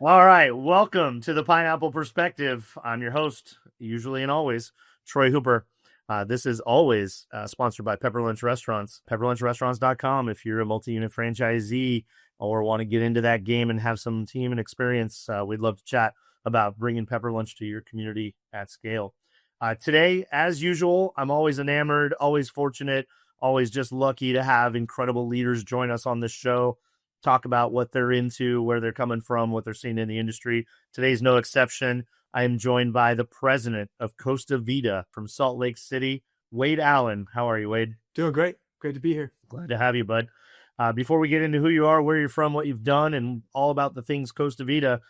All right, welcome to the Pineapple Perspective. I'm your host, usually and always, Troy Hooper. This is always sponsored by Pepper Lunch Restaurants, pepperlunchrestaurants.com. If you're a multi-unit franchisee or want to get into that game and have some team and experience, we'd love to chat about bringing Pepper Lunch to your community at scale. Today, as usual, I'm always enamored, always fortunate, always just lucky to have incredible leaders join us on this show, talk about what they're into, where they're coming from, what they're seeing in the industry. Today's no exception. I am joined by the president of Costa Vida from Salt Lake City, Wade Allen. How are you, Wade? Doing great. Great to be here. Glad to have you, bud. Before we get into who you are, where you're from, what you've done, and all about the things Costa Vida,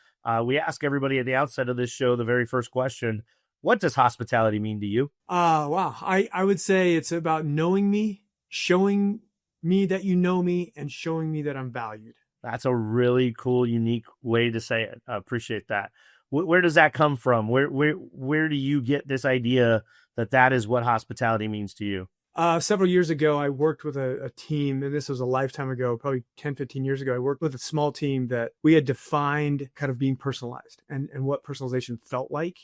we ask everybody at the outset of this show the very first question: what does hospitality mean to you? Wow. I would say it's about knowing me, showing me that you know me, and showing me that I'm valued. That's a really cool, unique way to say it. I appreciate that. Where does that come from? Where do you get this idea that that is what hospitality means to you? Several years ago, I worked with a team, and this was a lifetime ago, probably 10, 15 years ago. I worked with a small team that we had defined kind of being personalized and what personalization felt like,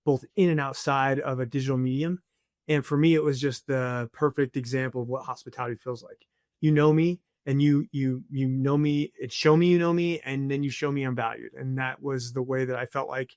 both in and outside of a digital medium. And for me, it was just the perfect example of what hospitality feels like. You know me, and you know me, it show me you know me, and then you show me I'm valued. And that was the way that I felt like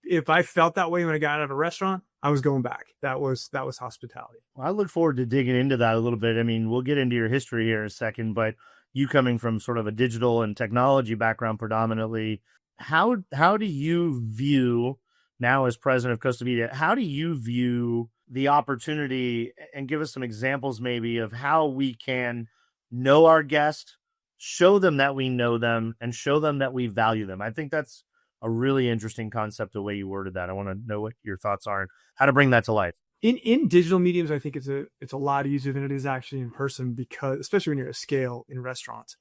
if I felt that way when I got out of a restaurant, I was going back. That was hospitality. Well, I look forward to digging into that a little bit. I mean, we'll get into your history here in a second, but you coming from sort of a digital and technology background predominantly, how do you view now as president of Costa Vida? How do you view the opportunity, and give us some examples maybe of how we can know our guest, show them that we know them, and show them that we value them? I think that's a really interesting concept, the way you worded that. I want to know what your thoughts are and how to bring that to life. In digital mediums, I think it's a lot easier than it is actually in person, because especially when you're at scale in restaurants.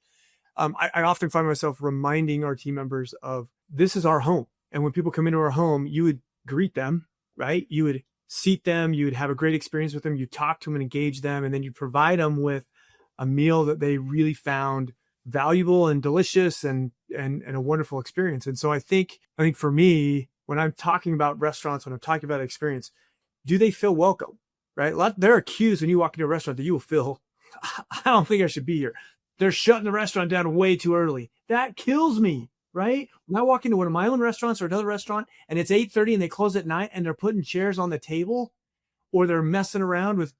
I often find myself reminding our team members of this is our home. And when people come into our home, you would greet them, right? You would seat them, you would have a great experience with them, you talk to them and engage them, and then you provide them with a meal that they really found valuable and delicious and a wonderful experience. And so I think for me, when I'm talking about restaurants, when I'm talking about experience, do they feel welcome? Right? There are cues when you walk into a restaurant that you will feel, I don't think I should be here. They're shutting the restaurant down way too early. That kills me, right? When I walk into one of my own restaurants or another restaurant and it's 8:30 and they close at 9 and they're putting chairs on the table, or they're messing around with,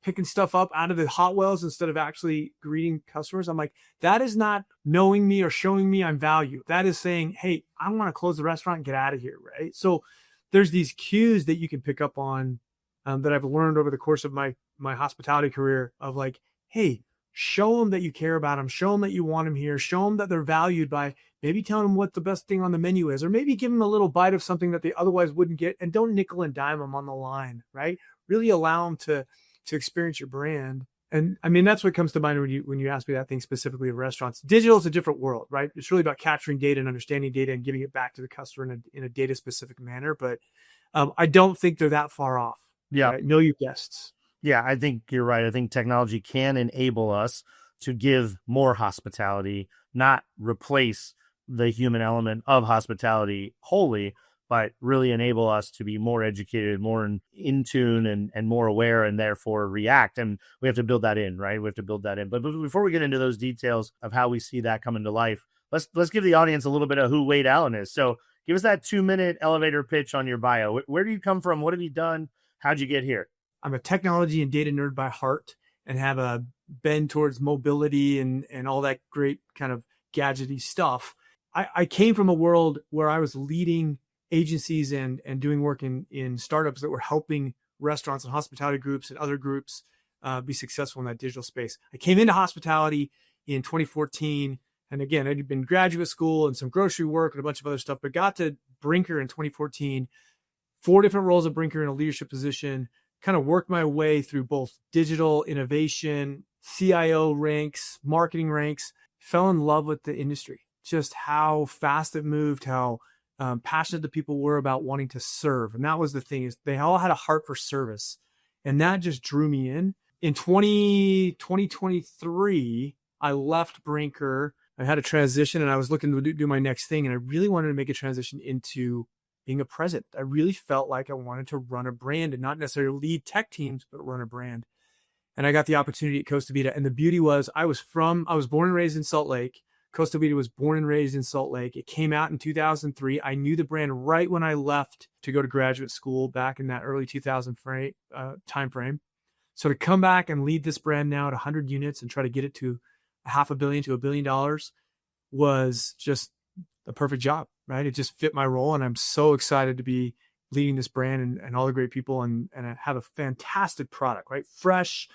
picking stuff up out of the hot wells instead of actually greeting customers, I'm like, that is not knowing me or showing me I'm valued. That is saying, hey, I want to close the restaurant and get out of here, right? So there's these cues that you can pick up on that I've learned over the course of my hospitality career of like, hey, show them that you care about them, show them that you want them here, show them that they're valued by maybe telling them what the best thing on the menu is, or maybe give them a little bite of something that they otherwise wouldn't get, and don't nickel and dime them on the line, right? Really allow them to experience your brand. And I mean, that's what comes to mind when you ask me that thing specifically of restaurants. Digital is a different world, right? It's really about capturing data and understanding data and giving it back to the customer in a data specific manner. But I don't think they're that far off. Yeah. Right? Know your guests. Yeah, I think you're right. I think technology can enable us to give more hospitality, not replace the human element of hospitality wholly, but really enable us to be more educated, more in tune, and more aware, and therefore react. And we have to build that in, right? We have to build that in. But before we get into those details of how we see that coming to life, let's give the audience a little bit of who Wade Allen is. So give us that 2-minute elevator pitch on your bio. Where do you come from? What have you done? How'd you get here? I'm a technology and data nerd by heart, and have a bend towards mobility and all that great kind of gadgety stuff. I came from a world where I was leading agencies and doing work in startups that were helping restaurants and hospitality groups and other groups be successful in that digital space. I came into hospitality in 2014. And again, I'd been graduate school and some grocery work and a bunch of other stuff, but got to Brinker in 2014, 4 different roles at Brinker in a leadership position, kind of worked my way through both digital innovation, CIO ranks, marketing ranks, fell in love with the industry, just how fast it moved, how passionate the people were about wanting to serve. And that was the thing, is they all had a heart for service. And that just drew me in. In 2023, I left Brinker I had a transition and I was looking to do my next thing. And I really wanted to make a transition into being a president. I really felt like I wanted to run a brand and not necessarily lead tech teams, but run a brand. And I got the opportunity at Costa Vida. And the beauty was I was born and raised in Salt Lake. Costa Vida was born and raised in Salt Lake. It came out in 2003. I knew the brand right when I left to go to graduate school back in that early 2000 time frame. So to come back and lead this brand now at 100 units and try to get it to $500 million to $1 billion was just the perfect job, right? It just fit my role. And I'm so excited to be leading this brand and all the great people and have a fantastic product, right? Fresh,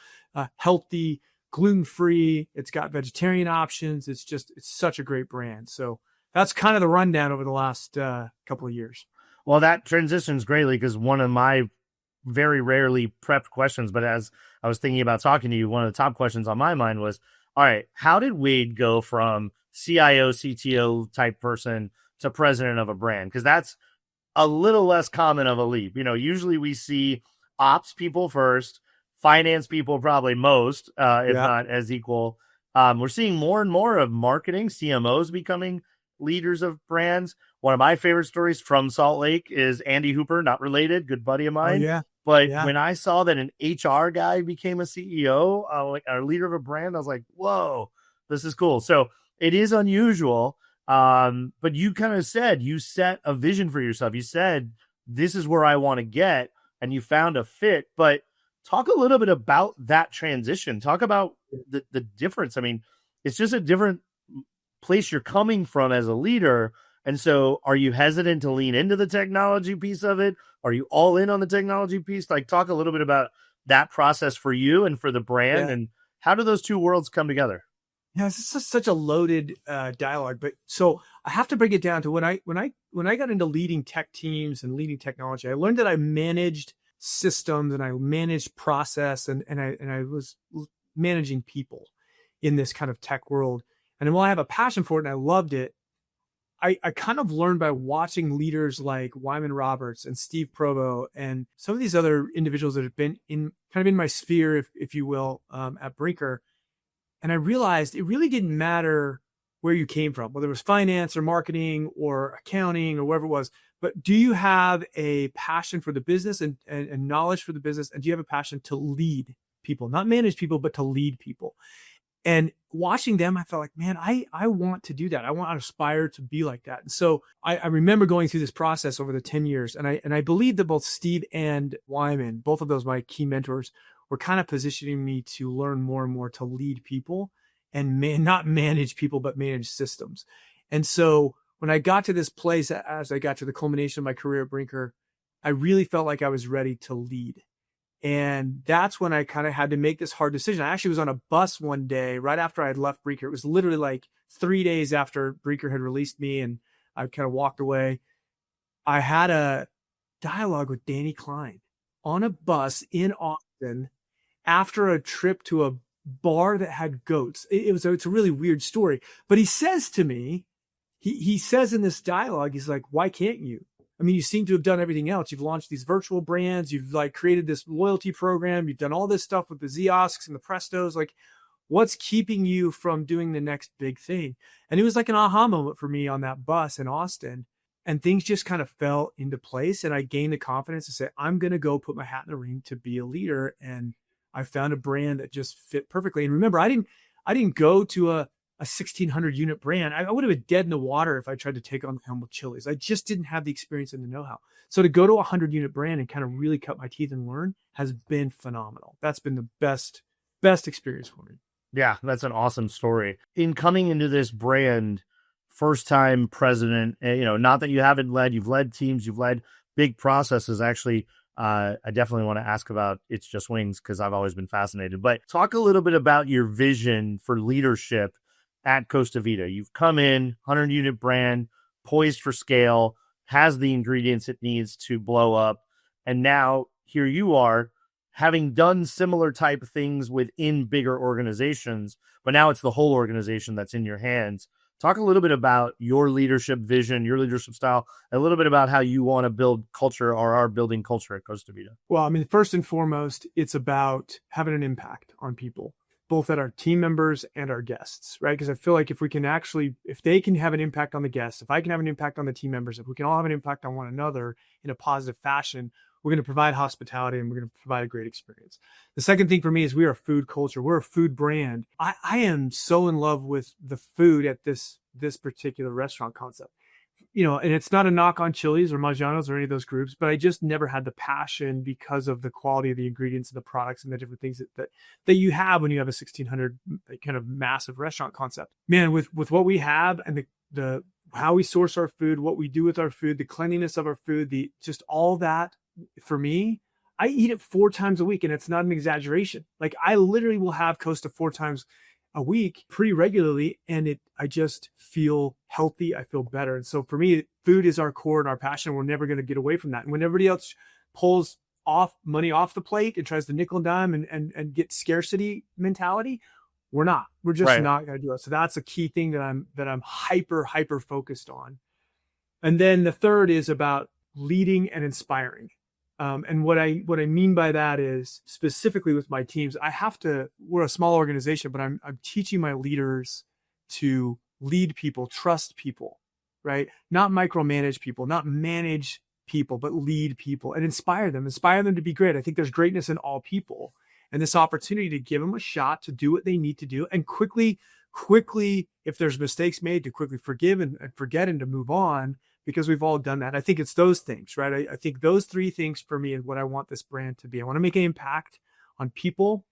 healthy, gluten-free. It's got vegetarian options. It's such a great brand. So that's kind of the rundown over the last couple of years. Well, that transitions greatly because one of my very rarely prepped questions, but as I was thinking about talking to you, one of the top questions on my mind was, all right, how did Wade go from CIO, CTO type person to president of a brand? Because that's a little less common of a leap. Usually we see ops people first, finance people probably most, if not as equal. We're seeing more and more of marketing, CMOs becoming leaders of brands. One of my favorite stories from Salt Lake is Andy Hooper, not related, good buddy of mine. Oh, yeah. But when I saw that an HR guy became a CEO, like a leader of a brand, I was like, whoa, this is cool. So it is unusual. But you kind of said you set a vision for yourself. You said, this is where I want to get, and you found a fit. But talk a little bit about that transition. Talk about the difference. I mean, it's just a different place you're coming from as a leader. And so are you hesitant to lean into the technology piece of it? Are you all in on the technology piece? Like, talk a little bit about that process for you and for the brand, and how do those two worlds come together? Yeah, this is such a loaded dialogue, but so I have to break it down to when I got into leading tech teams and leading technology, I learned that I managed systems and I managed process and I was managing people in this kind of tech world. And while I have a passion for it and I loved it, I kind of learned by watching leaders like Wyman Roberts and Steve Provo and some of these other individuals that have been in my sphere, if you will, at Brinker. And I realized it really didn't matter where you came from, whether it was finance or marketing or accounting or whatever it was. But do you have a passion for the business and knowledge for the business? And do you have a passion to lead people, not manage people, but to lead people? And watching them, I felt like, man, I want to do that. I want to aspire to be like that. And so I remember going through this process over the 10 years. And I believe that both Steve and Wyman, both of those, my key mentors, were kind of positioning me to learn more and more to lead people and not manage people, but manage systems. And so when I got to this place, as I got to the culmination of my career at Brinker, I really felt like I was ready to lead. And that's when I kind of had to make this hard decision. I actually was on a bus one day right after I had left Brinker. It was literally like 3 days after Brinker had released me and I kind of walked away. I had a dialogue with Danny Klein on a bus in Austin after a trip to a bar that had goats. It's a really weird story, but he says to me, he says in this dialogue, he's like, why can't you? I mean, you seem to have done everything else. You've launched these virtual brands. You've like created this loyalty program. You've done all this stuff with the Ziosks and the Prestos. Like, what's keeping you from doing the next big thing? And it was like an aha moment for me on that bus in Austin. And things just kind of fell into place. And I gained the confidence to say, I'm going to go put my hat in the ring to be a leader. And I found a brand that just fit perfectly. And remember, I didn't go to a 1,600 unit brand. I would have been dead in the water if I tried to take on the helm with Chili's. I just didn't have the experience and the know-how. So to go to a 100 unit brand and kind of really cut my teeth and learn has been phenomenal. That's been the best experience for me. Yeah, that's an awesome story. In coming into this brand, first time president, not that you haven't led, you've led teams, you've led big processes. Actually, I definitely want to ask about It's Just Wings because I've always been fascinated. But talk a little bit about your vision for leadership at Costa Vida. You've come in, 100 unit brand, poised for scale, has the ingredients it needs to blow up. And now here you are having done similar type of things within bigger organizations, but now it's the whole organization that's in your hands. Talk a little bit about your leadership vision, your leadership style, a little bit about how you want to build culture or are building culture at Costa Vida. Well, I mean, first and foremost, it's about having an impact on people. both at our team members and our guests, right? Because I feel like if they can have an impact on the guests, if I can have an impact on the team members, if we can all have an impact on one another in a positive fashion, we're going to provide hospitality and we're going to provide a great experience. The second thing for me is we are a food culture. We're a food brand. I am so in love with the food at this particular restaurant concept. And it's not a knock on Chili's or Maggiano's or any of those groups, but I just never had the passion because of the quality of the ingredients and the products and the different things that you have when you have a 1,600 kind of massive restaurant concept. Man, with what we have and the how we source our food, what we do with our food, the cleanliness of our food, just all that, for me, I eat it 4 times a week, and it's not an exaggeration. Like, I literally will have Costa 4 times a week pretty regularly, and I just feel healthy. I feel better. And so for me, food is our core and our passion. We're never going to get away from that. And when everybody else pulls money off the plate and tries to nickel and dime and get scarcity mentality, we're just not going to do it. So that's a key thing that I'm hyper focused on. And then the third is about leading and inspiring. And what I mean by that is, specifically with my teams, we're a small organization, but I'm teaching my leaders to lead people, trust people, right? Not micromanage people, not manage people, but lead people and inspire them to be great. I think there's greatness in all people, and this opportunity to give them a shot to do what they need to do, and quickly, if there's mistakes made, to quickly forgive and forget and to move on, because we've all done that. I think it's those things, right? I think those 3 things for me is what I want this brand to be. I want to make an impact on people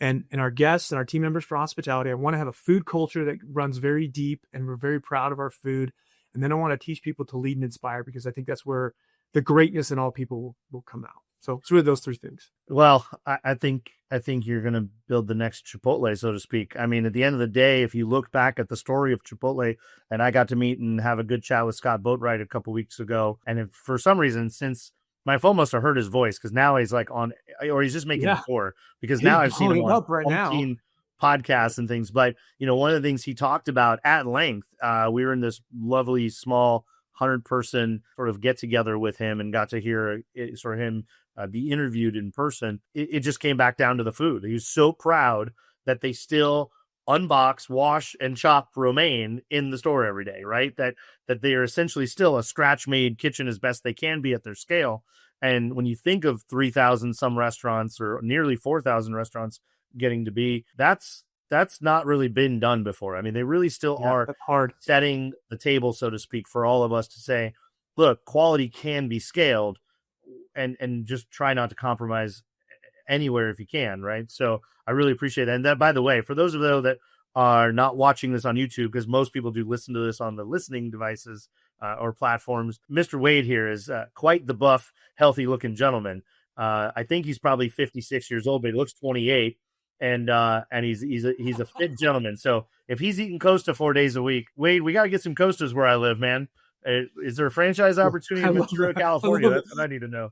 and our guests and our team members for hospitality. I want to have a food culture that runs very deep, and we're very proud of our food. And then I want to teach people to lead and inspire, because I think that's where the greatness in all people will come out. So it's really those 3 things. Well, I think you're going to build the next Chipotle, so to speak. I mean, at the end of the day, if you look back at the story of Chipotle, and I got to meet and have a good chat with Scott Boatwright a couple weeks ago, and if for some reason, since my phone must have heard his voice, because now he's like on, or he's just making a tour, because now I've seen him on right now podcasts and things. But one of the things he talked about at length, we were in this lovely small 100-person sort of get together with him and got to hear him be interviewed in person. It just came back down to the food. He was so proud that they still unbox, wash, and chop romaine in the store every day, right? That they are essentially still a scratch-made kitchen as best they can be at their scale. And when you think of 3,000 some restaurants, or nearly 4,000 restaurants getting to be, that's not really been done before. I mean, they really still are setting the table, so to speak, for all of us to say, look, quality can be scaled, and just try not to compromise anywhere if you can, right? So I really appreciate that. And that, by the way, for those of you that are not watching this on YouTube, because most people do listen to this on the listening devices or platforms, Mr. Wade here is quite the buff, healthy-looking gentleman. I think he's probably 56 years old, but he looks 28. And he's a fit gentleman. So if he's eating Costa 4 days a week, Wade, we got to get some Costas where I live, man. Is there a franchise opportunity in Ventura, California? That's what I need to know.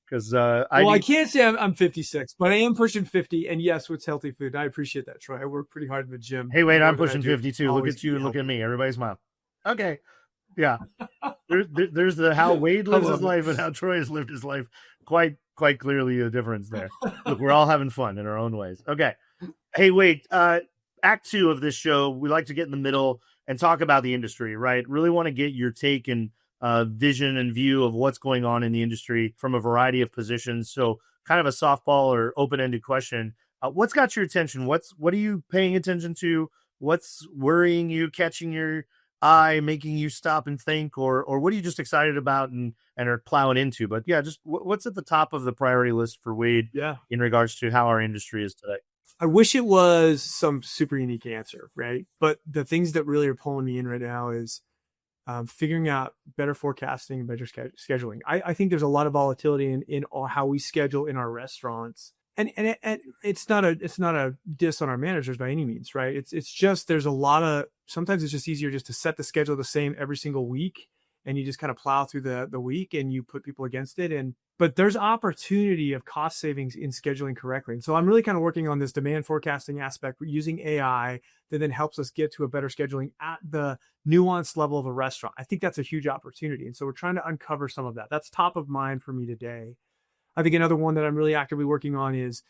Because I can't say I'm 56, but I am pushing 50. And yes, with healthy food, I appreciate that, Troy. I work pretty hard in the gym. Hey, Wade, I'm pushing 52. Look at you and look at me. Everybody smile. Okay. Yeah. There's the how Wade lives his life and how Troy has lived his life. Quite clearly a difference there. Look, we're all having fun in our own ways. Okay. Hey, Wade, Act 2 of this show, we like to get in the middle and talk about the industry, right? Really want to get your take and vision and view of what's going on in the industry from a variety of positions. So kind of a softball or open-ended question. What's got your attention? What are you paying attention to? What's worrying you, catching your eye, making you stop and think, or what are you just excited about and are plowing into? But yeah, just what's at the top of the priority list for Wade in regards to how our industry is today? I wish it was some super unique answer, right? But the things that really are pulling me in right now is figuring out better forecasting and better scheduling. I think there's a lot of volatility in how we schedule in our restaurants. And it's not a diss on our managers by any means, right? It's just, there's a lot of, sometimes it's just easier just to set the schedule the same every single week, and you just kind of plow through the week and you put people against it. But there's opportunity of cost savings in scheduling correctly. And so I'm really kind of working on this demand forecasting aspect using AI that then helps us get to a better scheduling at the nuanced level of a restaurant. I think that's a huge opportunity. And so we're trying to uncover some of that. That's top of mind for me today. I think another one that I'm really actively working on is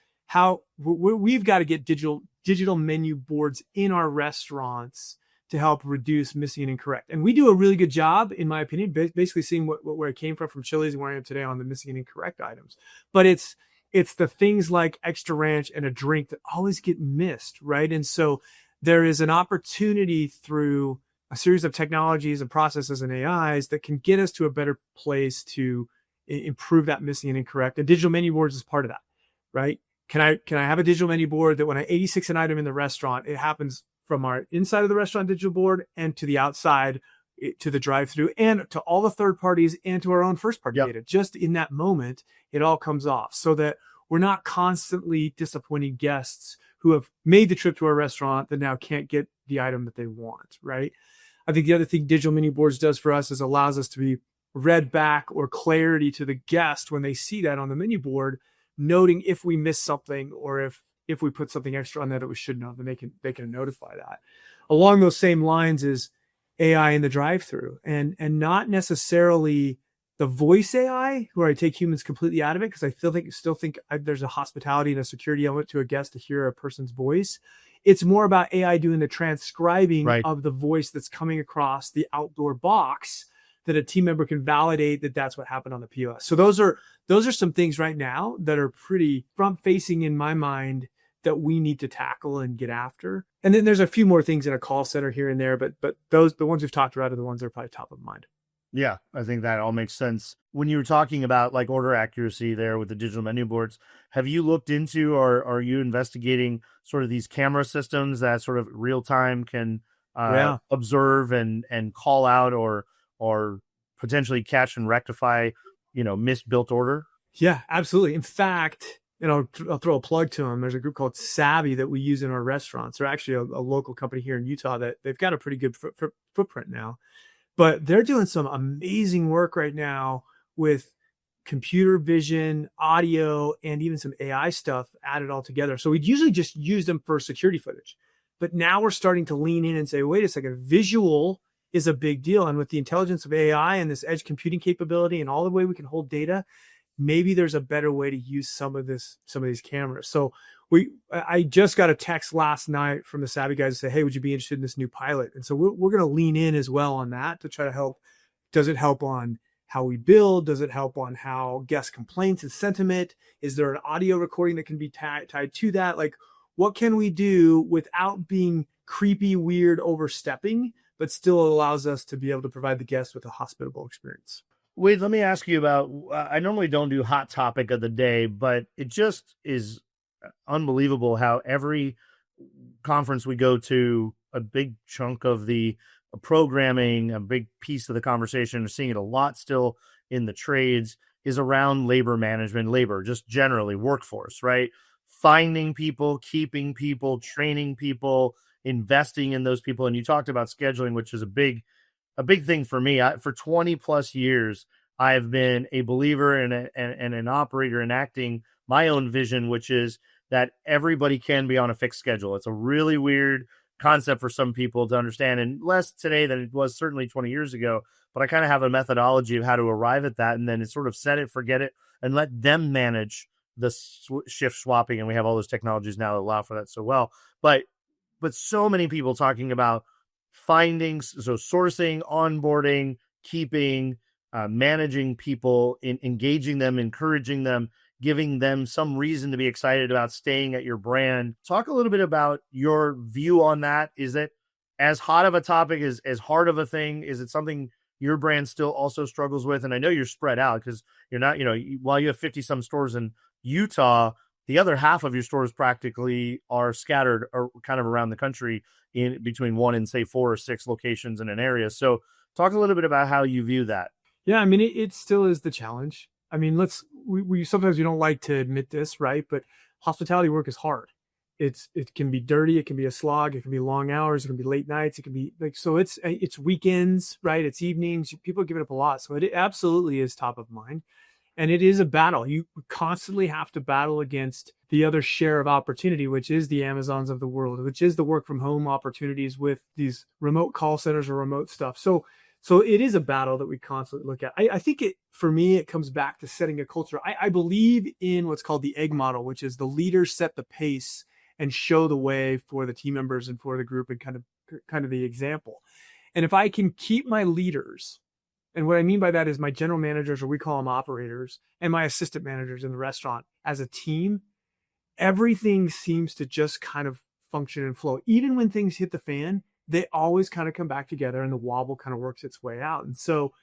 we've got to get digital menu boards in our restaurants to help reduce missing and incorrect. And we do a really good job, in my opinion, basically seeing where it came from Chili's and where I am today on the missing and incorrect items. But it's the things like extra ranch and a drink that always get missed, right? And so there is an opportunity through a series of technologies and processes and AIs that can get us to a better place to improve that missing and incorrect. And digital menu boards is part of that, right? Can I have a digital menu board that when I 86 an item in the restaurant, it happens from our inside of the restaurant digital board and to the outside, to the drive-through, and to all the third parties and to our own first-party data. Just in that moment, it all comes off so that we're not constantly disappointing guests who have made the trip to our restaurant that now can't get the item that they want, right? I think the other thing digital menu boards does for us is allows us to be read back or clarity to the guest when they see that on the menu board, noting if we missed something or if we put something extra on that we shouldn't have, then they can notify that. Along those same lines is AI in the drive-through, and not necessarily the voice AI, where I take humans completely out of it, because I still think there's a hospitality and a security element to a guest to hear a person's voice. It's more about AI doing the transcribing of the voice that's coming across the outdoor box, that a team member can validate that that's what happened on the POS. So those are some things right now that are pretty front-facing in my mind that we need to tackle and get after. And then there's a few more things in a call center here and there, but the ones we've talked about are the ones that are probably top of mind. Yeah, I think that all makes sense. When you were talking about like order accuracy there with the digital menu boards, have you looked into or are you investigating sort of these camera systems that sort of real time can observe and call out or potentially catch and rectify, misbuilt order? Yeah, absolutely. In fact, I'll throw a plug to them. There's a group called Savvy that we use in our restaurants. They're actually a local company here in Utah that they've got a pretty good footprint now. But they're doing some amazing work right now with computer vision, audio, and even some AI stuff added all together. So we'd usually just use them for security footage. But now we're starting to lean in and say, wait a second, visual is a big deal. And with the intelligence of AI and this edge computing capability and all the way we can hold data, maybe there's a better way to use some of these cameras. So I just got a text last night from the Savvy guys to say, hey, would you be interested in this new pilot? And so we're going to lean in as well on that to try to help. Does it help on how we build? Does it help on how guest complaints and sentiment? Is there an audio recording that can be tied to that? Like, what can we do without being creepy, weird, overstepping, but still allows us to be able to provide the guest with a hospitable experience? Wade, let me ask you about, I normally don't do hot topic of the day, but it just is unbelievable how every conference we go to, a big chunk of the programming, a big piece of the conversation, we're seeing it a lot still in the trades, is around labor management, just generally workforce, right? Finding people, keeping people, training people, investing in those people. And you talked about scheduling, which is a big thing for me. For 20 plus years, I have been a believer and an operator enacting my own vision, which is that everybody can be on a fixed schedule. It's a really weird concept for some people to understand, and less today than it was certainly 20 years ago. But I kind of have a methodology of how to arrive at that, and then it's sort of set it, forget it, and let them manage the shift swapping. And we have all those technologies now that allow for that so well. But so many people talking about findings, so sourcing, onboarding, keeping, managing people, engaging them, encouraging them, giving them some reason to be excited about staying at your brand. Talk a little bit about your view on that. Is it as hot of a topic, as hard of a thing? Is it something your brand still also struggles with? And I know you're spread out because you're not, while you have 50 some stores in Utah, the other half of your stores practically are scattered or kind of around the country in between 1 and say 4 or 6 locations in an area. So talk a little bit about how you view that. Yeah, I mean, it still is the challenge. I mean, we sometimes we don't like to admit this, right? But hospitality work is hard. It can be dirty. It can be a slog. It can be long hours. It can be late nights. It can be it's weekends, right? It's evenings. People are giving up a lot. So it absolutely is top of mind. And it is a battle. You constantly have to battle against the other share of opportunity, which is the Amazons of the world, which is the work from home opportunities with these remote call centers or remote stuff. So So it is a battle that we constantly look at. I think for me, it comes back to setting a culture. I believe in what's called the egg model, which is the leaders set the pace and show the way for the team members and for the group, and kind of the example. And if I can keep my leaders, and what I mean by that is my general managers, or we call them operators, and my assistant managers in the restaurant as a team, everything seems to just kind of function and flow. Even when things hit the fan, they always kind of come back together and the wobble kind of works its way out. And so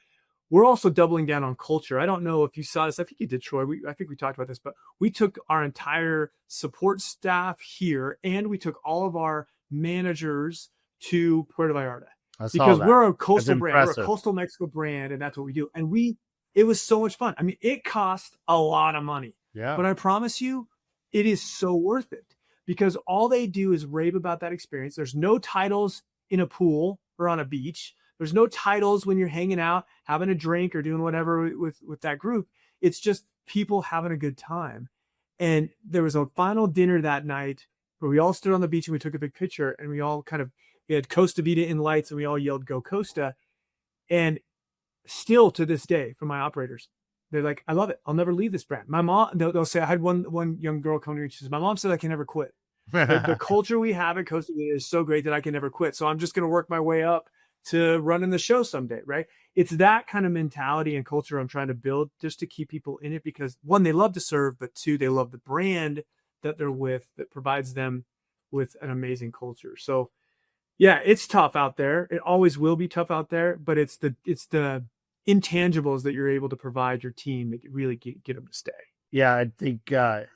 we're also doubling down on culture. I don't know if you saw this. I think you did, Troy. I think we talked about this, but we took our entire support staff here and we took all of our managers to Puerto Vallarta. Because we're a coastal brand. We're a coastal Mexico brand, and that's what we do. And it was so much fun. I mean, it cost a lot of money. Yeah. But I promise you, it is so worth it, because all they do is rave about that experience. There's no titles in a pool or on a beach. There's no titles when you're hanging out, having a drink or doing whatever with that group. It's just people having a good time. And there was a final dinner that night where we all stood on the beach and we took a big picture, and we had Costa Vida in lights and we all yelled, "Go Costa." And still to this day, from my operators, they're like, "I love it. I'll never leave this brand." My mom, they'll say, I had one young girl come to me. She says, "My mom said I can never quit. The culture we have at Costa Vida is so great that I can never quit. So I'm just going to work my way up to running the show someday." Right. It's that kind of mentality and culture I'm trying to build, just to keep people in it, because one, they love to serve, but two, they love the brand that they're with, that provides them with an amazing culture. So yeah, it's tough out there. It always will be tough out there, but it's the intangibles that you're able to provide your team that really get them to stay. Yeah, I think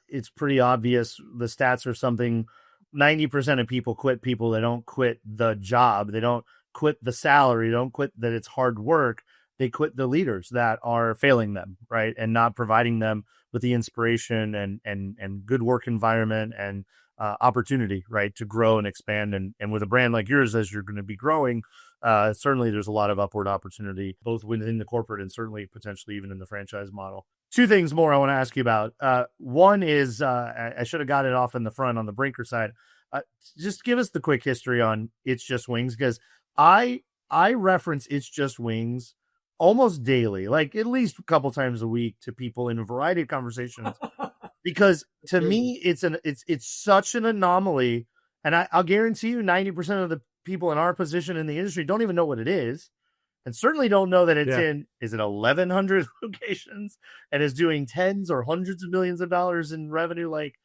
it's pretty obvious. The stats are something: 90% of people quit people. They don't quit the job. They don't quit the salary. They don't quit that it's hard work. They quit the leaders that are failing them, right? And not providing them with the inspiration and good work environment and opportunity, right, to grow and expand. And with a brand like yours, as you're going to be growing, certainly there's a lot of upward opportunity, both within the corporate and certainly potentially even in the franchise model. Two things more I want to ask you about. One is, I should have got it off in the front on the Brinker side. Just give us the quick history on It's Just Wings, because I reference It's Just Wings almost daily, like at least a couple times a week, to people in a variety of conversations. Because to me, it's such an anomaly, and I'll guarantee you 90% of the people in our position in the industry don't even know what it is, and certainly don't know that it's in, is it 1,100 locations and is doing tens or hundreds of millions of dollars in revenue? Like,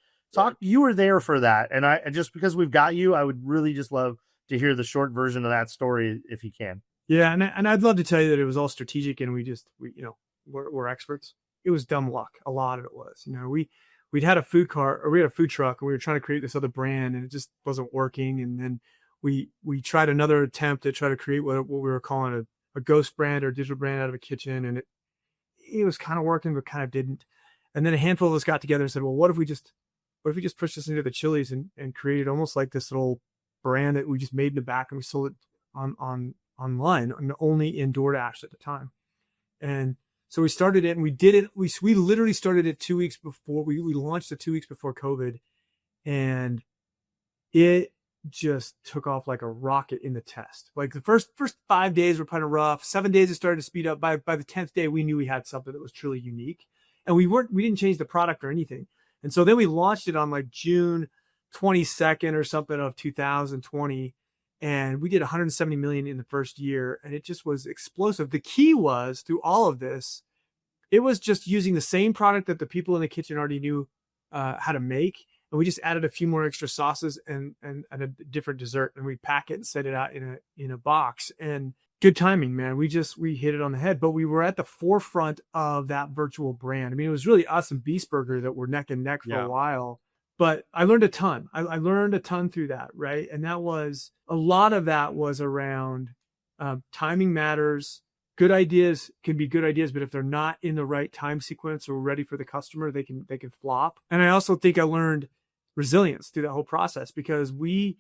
you were there for that, and just because we've got you, I would really just love to hear the short version of that story if you can. Yeah, and I'd love to tell you that it was all strategic, and we're experts. It was dumb luck. A lot of it was, we'd had a food truck, and we were trying to create this other brand, and it just wasn't working. And then we tried another attempt to try to create what we were calling a ghost brand or digital brand out of a kitchen, and it was kind of working, but kind of didn't. And then a handful of us got together and said, well, what if we just push this into the Chili's and created almost like this little brand that we just made in the back, and we sold it online, and only in DoorDash at the time. And so we started it, and we did it. We literally started it 2 weeks before we launched it 2 weeks before COVID, and it just took off like a rocket in the test. Like the first 5 days were kind of rough. 7 days it started to speed up. By the 10th day, we knew we had something that was truly unique, and we didn't change the product or anything. And so then we launched it on like June 22nd or something of 2020. And we did 170 million in the first year, and it just was explosive. The key was, through all of this, it was just using the same product that the people in the kitchen already knew how to make. And we just added a few more extra sauces and a different dessert, and we pack it and set it out in a box. And good timing, man. We hit it on the head, but we were at the forefront of that virtual brand. I mean, it was really us and Beast Burger that were neck and neck for a while. But I learned a ton. I learned a ton through that, right? And a lot of that was around timing matters. Good ideas can be good ideas, but if they're not in the right time sequence or ready for the customer, they can flop. And I also think I learned resilience through that whole process, because we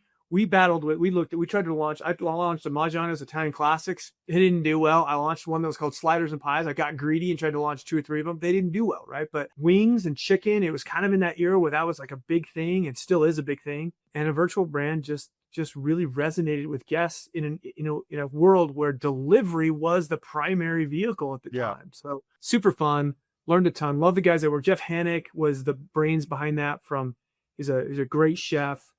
battled with, we tried to launch, I launched the Maggiano's Italian Classics. It didn't do well. I launched one that was called Sliders and Pies. I got greedy and tried to launch 2 or 3 of them. They didn't do well, right? But wings and chicken, it was kind of in that era where that was like a big thing, and still is a big thing. And a virtual brand just just really resonated with guests in a world where delivery was the primary vehicle at the Yeah. time. So super fun, learned a ton. Love the guys that work. Jeff Hannick was the brains behind that. He's a great chef.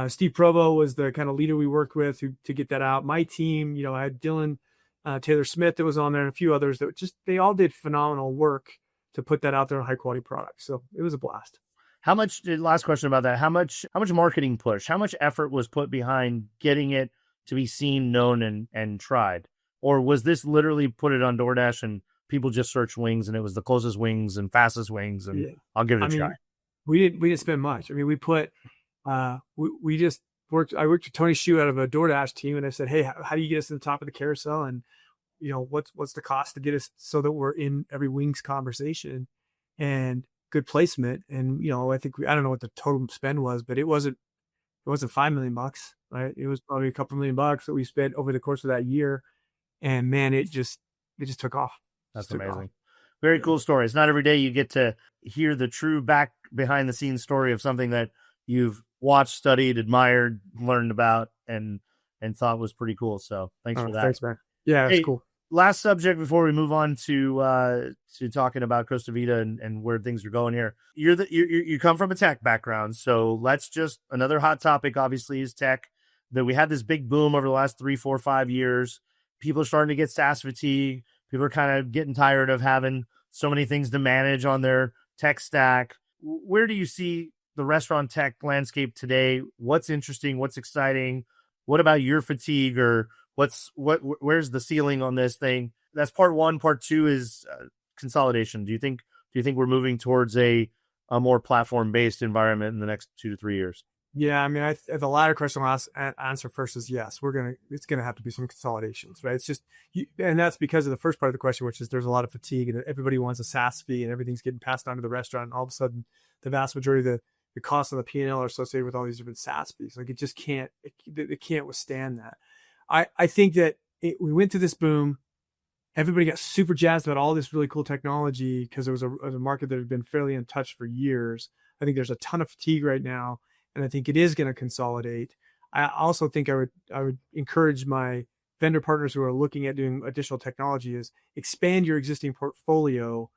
Steve Provo was the kind of leader we worked with to get that out. My team, I had Dylan Taylor Smith that was on there, and a few others that they all did phenomenal work to put that out there on high quality products. So it was a blast. How much, last question about that, how much marketing push, how much effort was put behind getting it to be seen, known, and tried? Or was this literally put it on DoorDash and people just search wings and it was the closest wings and fastest wings and I'll give it a try? We didn't spend much. I mean, we put, we just worked, I worked with Tony Shu out of a DoorDash team, and I said, hey, how do you get us to the top of the carousel? And, what's the cost to get us so that we're in every wings conversation, and good placement. And, I think I don't know what the total spend was, but it wasn't $5 million, right? It was probably a couple $1 million that we spent over the course of that year. And man, it just took off. That's amazing. Very cool story. It's not every day you get to hear the true behind the scenes story of something that you've watched, studied, admired, learned about, and thought was pretty cool. So thanks for that. Thanks, man. Yeah, it's cool. Last subject before we move on to talking about Costa Vida and where things are going here. You come from a tech background, so let's just, another hot topic obviously is tech. That we had this big boom over the last 3, 4, 5 years. People are starting to get SaaS fatigue. People are kind of getting tired of having so many things to manage on their tech stack. Where do you see the restaurant tech landscape today? What's interesting? What's exciting? What about your fatigue, or where's the ceiling on this thing? That's part one. Part two is consolidation. Do you think we're moving towards a more platform-based environment in the next 2 to 3 years? Yeah, I mean, the latter question I'll answer first is yes. It's gonna have to be some consolidations, right? It's just, and that's because of the first part of the question, which is there's a lot of fatigue and everybody wants a SaaS fee and everything's getting passed on to the restaurant. And all of a sudden, the vast majority of the costs on the P&L are associated with all these different SaaS fees. Like it just can't withstand that. I think that we went through this boom. Everybody got super jazzed about all this really cool technology because it was a market that had been fairly untouched for years. I think there's a ton of fatigue right now, and I think it is going to consolidate. I also think I would encourage my vendor partners who are looking at doing additional technology is expand your existing portfolio,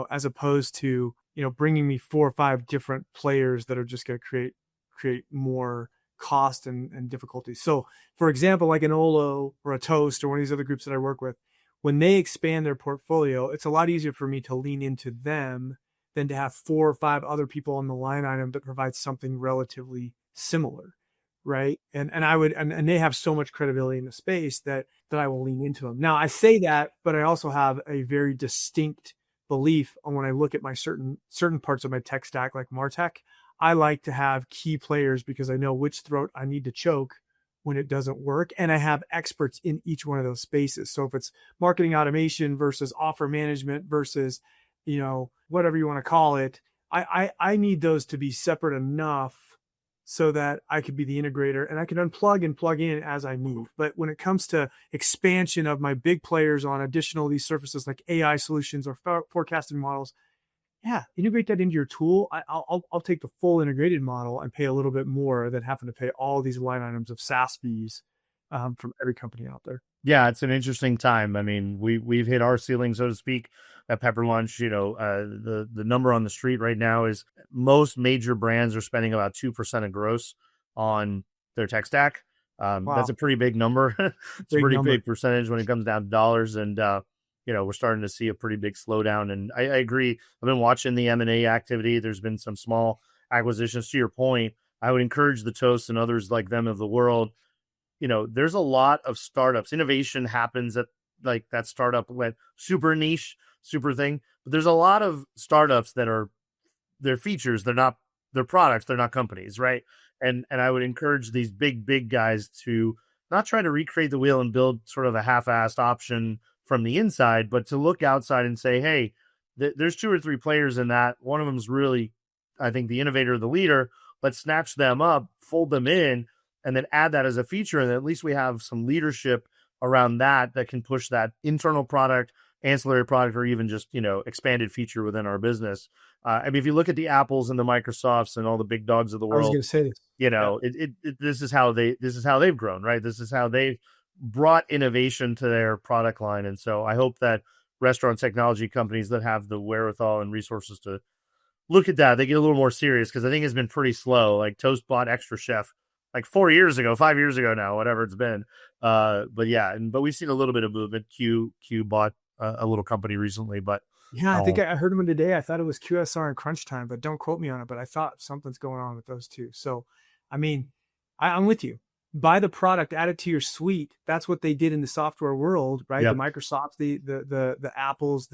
as opposed to, bringing me 4 or 5 different players that are just going to create more cost and difficulty. So for example, like an Olo or a Toast or one of these other groups that I work with, when they expand their portfolio, it's a lot easier for me to lean into them than to have 4 or 5 other people on the line item that provide something relatively similar. Right. And they have so much credibility in the space that I will lean into them. Now I say that, but I also have a very distinct belief on when I look at my certain parts of my tech stack, like MarTech. I like to have key players because I know which throat I need to choke when it doesn't work. And I have experts in each one of those spaces. So if it's marketing automation versus offer management versus, whatever you want to call it, I need those to be separate enough so that I could be the integrator and I can unplug and plug in as I move. But when it comes to expansion of my big players on additional these surfaces like AI solutions or forecasting models, yeah, integrate that into your tool. I'll take the full integrated model and pay a little bit more than having to pay all these line items of SaaS fees from every company out there. Yeah, it's an interesting time. I mean, we've hit our ceiling, so to speak, at Pepper Lunch. The number on the street right now is most major brands are spending about 2% of gross on their tech stack. Wow. That's a pretty big number. It's a pretty big percentage when it comes down to dollars. And we're starting to see a pretty big slowdown. And I agree. I've been watching the M&A activity. There's been some small acquisitions. To your point, I would encourage the Toasts and others like them of the world. There's a lot of startups. Innovation happens at like that startup went super niche, super thing. But there's a lot of startups that are their features. They're not their products. They're not companies, right? And I would encourage these big guys to not try to recreate the wheel and build sort of a half-assed option from the inside, but to look outside and say, hey, there's 2 or 3 players in that. One of them is really, I think, the innovator, the leader. Let's snatch them up, fold them in, and then add that as a feature. And at least we have some leadership around that can push that internal product, ancillary product, or even just, expanded feature within our business. I mean, if you look at the Apples and the Microsofts and all the big dogs of the world, I was going to say this. This is how they've grown, right? This is how they brought innovation to their product line. And so I hope that restaurant technology companies that have the wherewithal and resources to look at that, they get a little more serious, because I think it's been pretty slow. Like Toast bought Extra Chef like 5 years ago now, whatever it's been. But we've seen a little bit of movement. Q bought a little company recently, but yeah, I think I heard him today. I thought it was QSR and Crunch Time, but don't quote me on it. But I thought something's going on with those two. So, I mean, I'm with you. Buy the product, add it to your suite. That's what they did in the software world, right? Yep. The Microsofts, the Apples,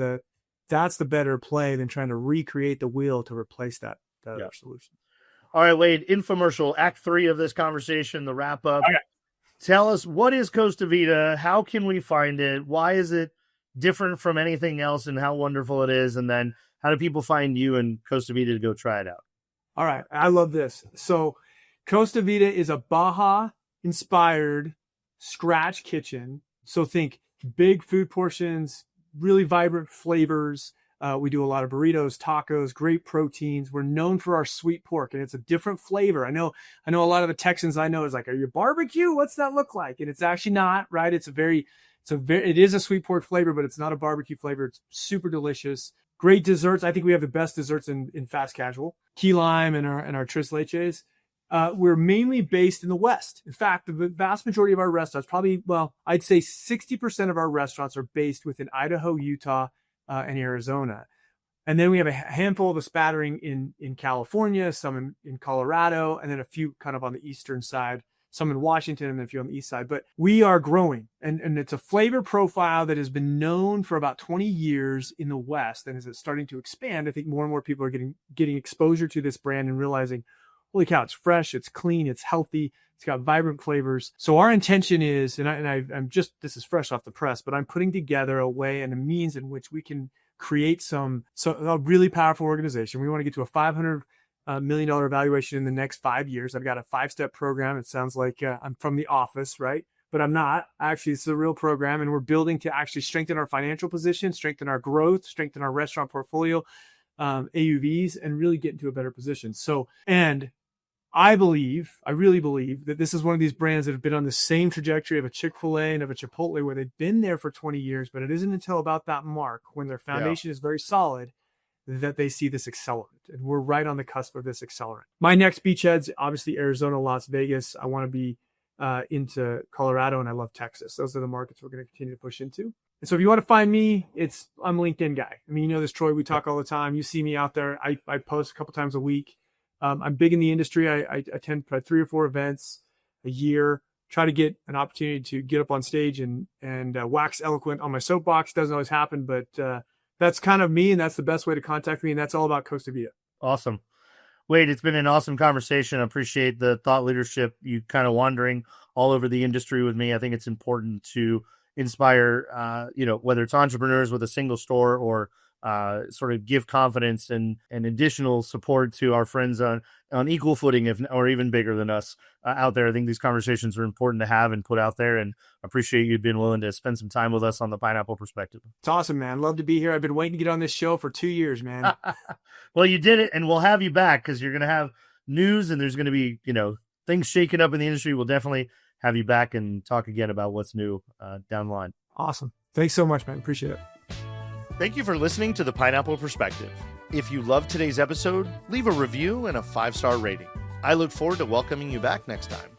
that's the better play than trying to recreate the wheel to replace that other solution. All right, Wade, infomercial, act 3 of this conversation, the wrap up. Okay. Tell us, what is Costa Vida? How can we find it? Why is it different from anything else, and how wonderful it is? And then how do people find you and Costa Vida to go try it out? All right. I love this. So Costa Vida is a Baja inspired scratch kitchen. So think big food portions, really vibrant flavors. We do a lot of burritos, tacos, great proteins. We're known for our sweet pork, and it's a different flavor. I know a lot of the Texans I know is like, are you barbecue? What's that look like? And it's actually not, right? It is a sweet pork flavor, but it's not a barbecue flavor. It's super delicious. Great desserts. I think we have the best desserts in fast casual. Key lime and our tres leches. We're mainly based in the West. In fact, the vast majority of our restaurants, I'd say 60% of our restaurants are based within Idaho, Utah, and Arizona. And then we have a handful of a spattering in California, some in Colorado, and then a few kind of on the eastern side, some in Washington, and a few on the east side. But we are growing, and it's a flavor profile that has been known for about 20 years in the West. And as it's starting to expand, I think more and more people are getting exposure to this brand and realizing, holy cow, it's fresh, it's clean, it's healthy, it's got vibrant flavors. So our intention is, this is fresh off the press, but I'm putting together a way and a means in which we can create a really powerful organization. We want to get to a $500 million valuation in the next 5 years. I've got a 5-step program. It sounds like I'm from The Office, right? But I'm not. Actually, it's a real program, and we're building to actually strengthen our financial position, strengthen our growth, strengthen our restaurant portfolio, AUVs, and really get into a better position. I really believe that this is one of these brands that have been on the same trajectory of a Chick-fil-A and of a Chipotle, where they've been there for 20 years, but it isn't until about that mark, when their foundation is very solid, that they see this accelerant. And we're right on the cusp of this accelerant. My next beachheads, obviously Arizona, Las Vegas. I want to be into Colorado, and I love Texas. Those are the markets we're going to continue to push into. And so if you want to find me, I'm a LinkedIn guy. I mean, you know this, Troy, we talk all the time. You see me out there. I post a couple times a week. I'm big in the industry. I attend probably 3 or 4 events a year, try to get an opportunity to get up on stage and wax eloquent on my soapbox. Doesn't always happen, but that's kind of me, and that's the best way to contact me, and that's all about Costa Vida. Awesome. Wade, it's been an awesome conversation. I appreciate the thought leadership, you kind of wandering all over the industry with me. I think it's important to inspire, whether it's entrepreneurs with a single store or sort of give confidence and additional support to our friends on equal footing, or even bigger than us out there. I think these conversations are important to have and put out there, and appreciate you being willing to spend some time with us on the Pineapple Perspective. It's awesome, man. Love to be here. I've been waiting to get on this show for 2 years, man. Well, you did it, and we'll have you back, because you're going to have news, and there's going to be, things shaking up in the industry. We'll definitely have you back and talk again about what's new down the line. Awesome. Thanks so much, man. Appreciate it. Thank you for listening to the Pineapple Perspective. If you loved today's episode, leave a review and a 5-star rating. I look forward to welcoming you back next time.